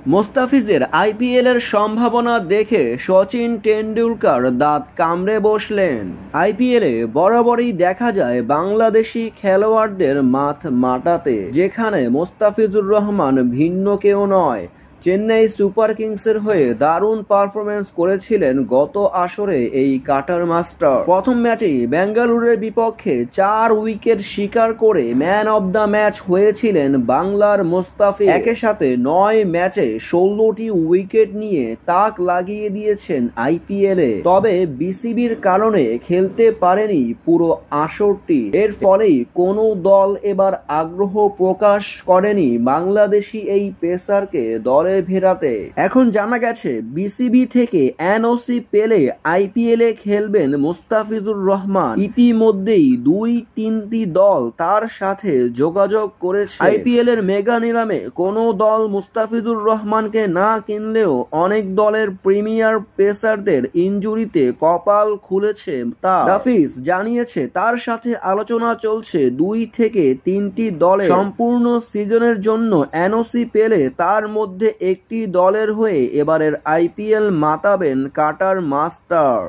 মোস্তাফিজের আইপিএলের সম্ভাবনা দেখে সচিন টেন্ডুলকার দাঁত কামড়ে বসলেন। আইপিএলে বরাবরই দেখা যায় বাংলাদেশি খেলোয়াড়দের মাঠ মাটাতে, যেখানে মোস্তাফিজুর রহমান ভিন্ন কেউ নয়। চেন্নাই সুপার কিংসের হয়ে দারুণ পারফরমেন্স করেছিলেন গত আসরে এই কাটার মাস্টার। প্রথম ম্যাচেই বেঙ্গালুরুর বিপক্ষে 4 উইকেট শিকার করে ম্যান অব দ্য ম্যাচ হয়েছিলেন বাংলার মোস্তাফিজ। একের সাথে 9 ম্যাচে 16টি উইকেট নিয়ে তাক লাগিয়ে দিয়েছেন আইপিএলে। তবে বিসিবির কারণে খেলতে পারেনি পুরো আসরটি। এর ফলেই কোনো দল এবার আগ্রহ প্রকাশ করেনি বাংলাদেশি এই পেসারকে দলে ফেরাতে। এখন জানা গেছে বিসিবি থেকে এনওসি পেলে আইপিএলে খেলবেন মোস্তাফিজুর রহমান। ইতিমধ্যেই 2-3টি দল তার সাথে যোগাযোগ করেছে। আইপিএল এর মেগা নিলামে কোনো দল মোস্তাফিজুর রহমানকে না কিনলেও অনেক দলের প্রিমিয়ার পেসারদের ইনজুরিতে কপাল খুলেছে তার। হাফিজ জানিয়েছে তার সাথে আলোচনা চলছে 2 থেকে 3টি দলে সম্পূর্ণ সিজনের জন্য এনওসি পেলে তার মধ্যে একটি দলের হয়ে এবারের আইপিএল মাতাবেন কাটার মাস্টার।